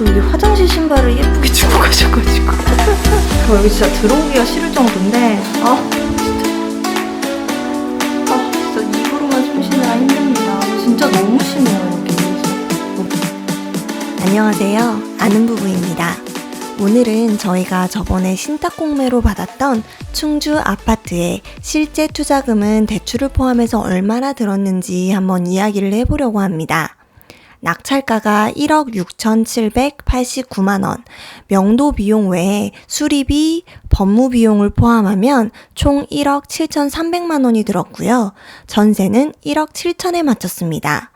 여기 화장실 신발을 예쁘게 주고 가셔가지고 저 여기 진짜 들어오기가 싫을 정도인데 진짜 입으로만 숨 쉬느라 힘듭니다. 진짜 너무 심해요 여기. 안녕하세요. 아는 부부입니다. 오늘은 저희가 저번에 신탁공매로 받았던 충주 아파트에 실제 투자금은 대출을 포함해서 얼마나 들었는지 한번 이야기를 해보려고 합니다. 낙찰가가 1억 6,789만원, 명도 비용 외에 수리비, 법무 비용을 포함하면 총 1억 7,300만원이 들었고요. 전세는 1억 7천에 마쳤습니다.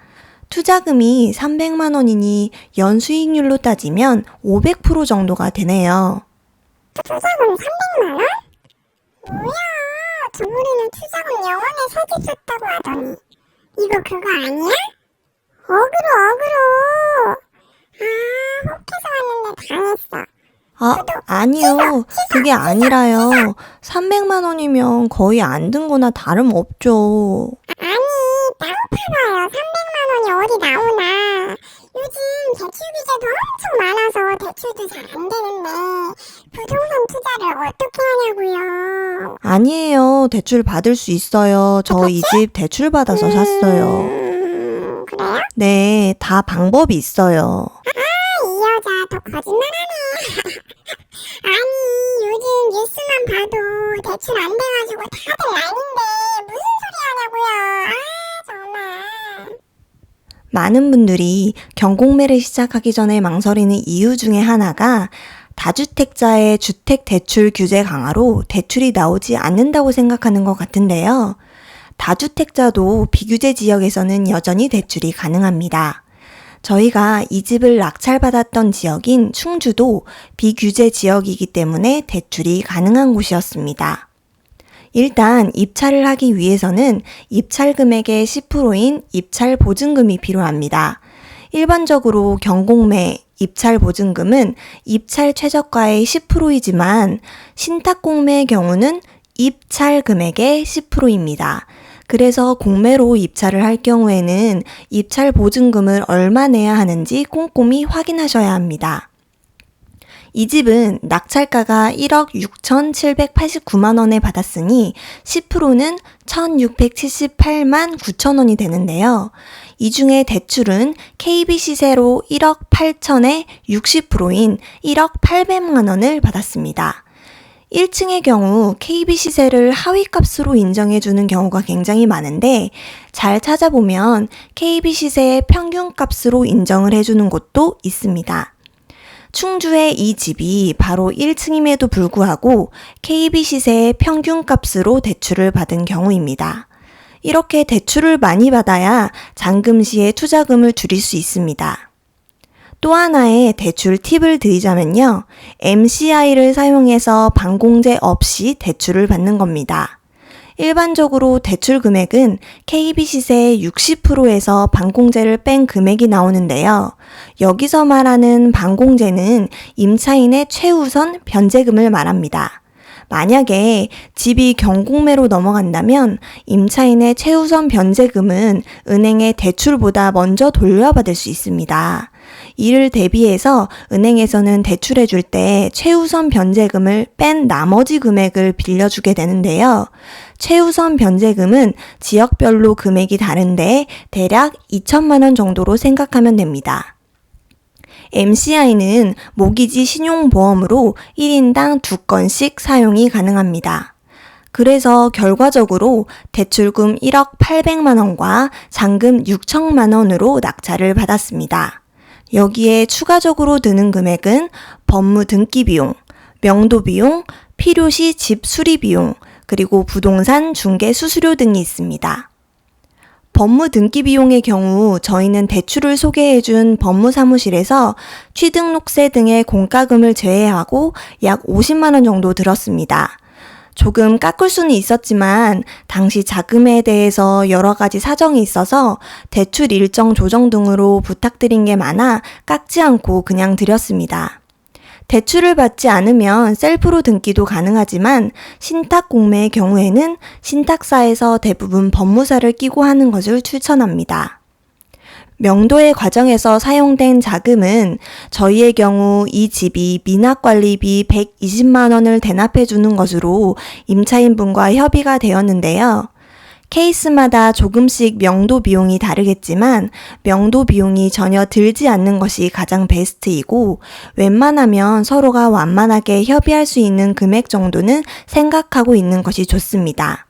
투자금이 300만원이니 연수익률로 따지면 500% 정도가 되네요. 투자금 300만원? 뭐야, 저번에는 투자금 영원에 3개 썼다고 하더니 이거 그거 아니야? 어그로 혹해서 왔는데 당했어. 아니요. 그게 아니라요. 300만원이면 거의 안 든 거나 다름없죠. 아니, 땅 팔아요. 300만원이 어디 나오나. 요즘 대출 규제도 엄청 많아서 대출도 잘 안 되는데 부동산 투자를 어떻게 하냐고요. 아니에요. 대출 받을 수 있어요. 저 이 집 대출 받아서 샀어요. 그래요? 네, 다 방법이 있어요. 이 여자 더 거짓말하네. 아니, 요즘 뉴스만 봐도 대출 안 돼가지고 다들 난인데 무슨 소리 하냐고요. 정말. 많은 분들이 경공매를 시작하기 전에 망설이는 이유 중에 하나가 다주택자의 주택 대출 규제 강화로 대출이 나오지 않는다고 생각하는 것 같은데요. 다주택자도 비규제 지역에서는 여전히 대출이 가능합니다. 저희가 이 집을 낙찰받았던 지역인 충주도 비규제 지역이기 때문에 대출이 가능한 곳이었습니다. 일단 입찰을 하기 위해서는 입찰 금액의 10%인 입찰 보증금이 필요합니다. 일반적으로 경공매 입찰 보증금은 입찰 최저가의 10%이지만 신탁공매의 경우는 입찰 금액의 10%입니다. 그래서 공매로 입찰을 할 경우에는 입찰 보증금을 얼마 내야 하는지 꼼꼼히 확인하셔야 합니다. 이 집은 낙찰가가 1억 6,789만원에 받았으니 10%는 1,678만 9천원이 되는데요. 이 중에 대출은 KB 시세로 1억 8천에 60%인 1억 800만원을 받았습니다. 1층의 경우 KB 시세를 하위값으로 인정해주는 경우가 굉장히 많은데 잘 찾아보면 KB 시세의 평균값으로 인정을 해주는 곳도 있습니다. 충주의 이 집이 바로 1층임에도 불구하고 KB 시세의 평균값으로 대출을 받은 경우입니다. 이렇게 대출을 많이 받아야 잔금 시에 투자금을 줄일 수 있습니다. 또 하나의 대출 팁을 드리자면요. MCI를 사용해서 반공제 없이 대출을 받는 겁니다. 일반적으로 대출 금액은 KB 시세의 60%에서 반공제를 뺀 금액이 나오는데요. 여기서 말하는 반공제는 임차인의 최우선 변제금을 말합니다. 만약에 집이 경공매로 넘어간다면 임차인의 최우선 변제금은 은행의 대출보다 먼저 돌려받을 수 있습니다. 이를 대비해서 은행에서는 대출해 줄 때 최우선 변제금을 뺀 나머지 금액을 빌려주게 되는데요. 최우선 변제금은 지역별로 금액이 다른데 대략 2천만 원 정도로 생각하면 됩니다. MCI는 모기지 신용보험으로 1인당 2건씩 사용이 가능합니다. 그래서 결과적으로 대출금 1억 800만 원과 잔금 6천만 원으로 낙찰을 받았습니다. 여기에 추가적으로 드는 금액은 법무 등기 비용, 명도 비용, 필요시 집 수리 비용, 그리고 부동산 중개 수수료 등이 있습니다. 법무 등기 비용의 경우 저희는 대출을 소개해준 법무사무실에서 취등록세 등의 공과금을 제외하고 약 50만 원 정도 들었습니다. 조금 깎을 수는 있었지만 당시 자금에 대해서 여러 가지 사정이 있어서 대출 일정 조정 등으로 부탁드린 게 많아 깎지 않고 그냥 드렸습니다. 대출을 받지 않으면 셀프로 등기도 가능하지만 신탁 공매의 경우에는 신탁사에서 대부분 법무사를 끼고 하는 것을 추천합니다. 명도의 과정에서 사용된 자금은 저희의 경우 이 집이 미납관리비 120만 원을 대납해 주는 것으로 임차인분과 협의가 되었는데요. 케이스마다 조금씩 명도 비용이 다르겠지만 명도 비용이 전혀 들지 않는 것이 가장 베스트이고 웬만하면 서로가 완만하게 협의할 수 있는 금액 정도는 생각하고 있는 것이 좋습니다.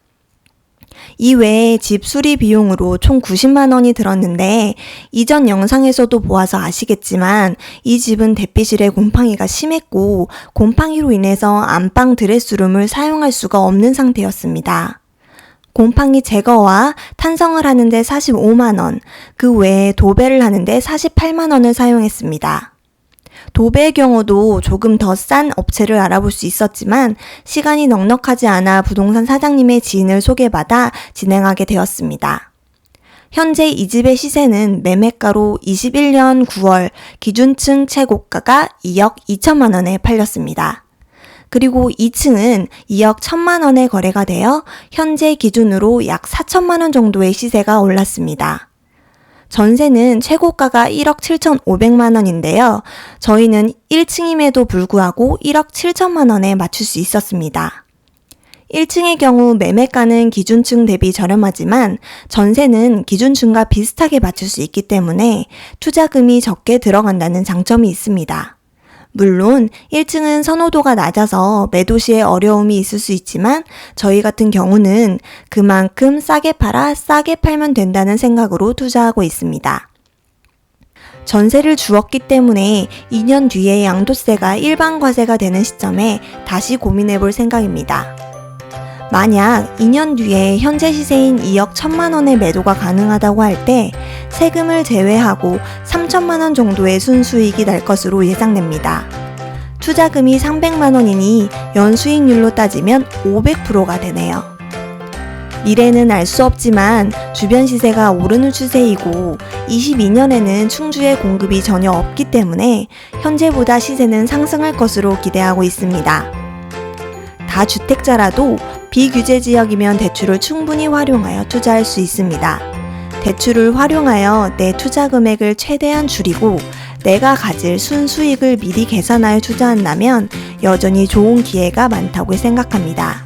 이외에 집 수리 비용으로 총 90만 원이 들었는데 이전 영상에서도 보아서 아시겠지만 이 집은 대피실에 곰팡이가 심했고 곰팡이로 인해서 안방 드레스룸을 사용할 수가 없는 상태였습니다. 곰팡이 제거와 탄성을 하는데 45만 원, 그 외에 도배를 하는데 48만 원을 사용했습니다. 도배의 경우도 조금 더 싼 업체를 알아볼 수 있었지만 시간이 넉넉하지 않아 부동산 사장님의 지인을 소개받아 진행하게 되었습니다. 현재 이 집의 시세는 매매가로 21년 9월 기준층 최고가가 2억 2천만 원에 팔렸습니다. 그리고 2층은 2억 1천만 원에 거래가 되어 현재 기준으로 약 4천만 원 정도의 시세가 올랐습니다. 전세는 최고가가 1억 7,500만 원인데요. 저희는 1층임에도 불구하고 1억 7천만 원에 맞출 수 있었습니다. 1층의 경우 매매가는 기준층 대비 저렴하지만 전세는 기준층과 비슷하게 맞출 수 있기 때문에 투자금이 적게 들어간다는 장점이 있습니다. 물론 1층은 선호도가 낮아서 매도 시에 어려움이 있을 수 있지만 저희 같은 경우는 그만큼 싸게 팔아 싸게 팔면 된다는 생각으로 투자하고 있습니다. 전세를 주었기 때문에 2년 뒤에 양도세가 일반 과세가 되는 시점에 다시 고민해 볼 생각입니다. 만약 2년 뒤에 현재 시세인 2억 1천만 원의 매도가 가능하다고 할 때 세금을 제외하고 3천만 원 정도의 순수익이 날 것으로 예상됩니다. 투자금이 300만 원이니 연수익률로 따지면 500%가 되네요. 미래는 알 수 없지만 주변 시세가 오르는 추세이고 22년에는 충주에 공급이 전혀 없기 때문에 현재보다 시세는 상승할 것으로 기대하고 있습니다. 다주택자라도 비규제 지역이면 대출을 충분히 활용하여 투자할 수 있습니다. 대출을 활용하여 내 투자 금액을 최대한 줄이고 내가 가질 순수익을 미리 계산하여 투자한다면 여전히 좋은 기회가 많다고 생각합니다.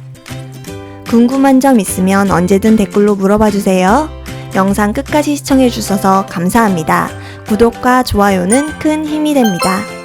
궁금한 점 있으면 언제든 댓글로 물어봐 주세요. 영상 끝까지 시청해 주셔서 감사합니다. 구독과 좋아요는 큰 힘이 됩니다.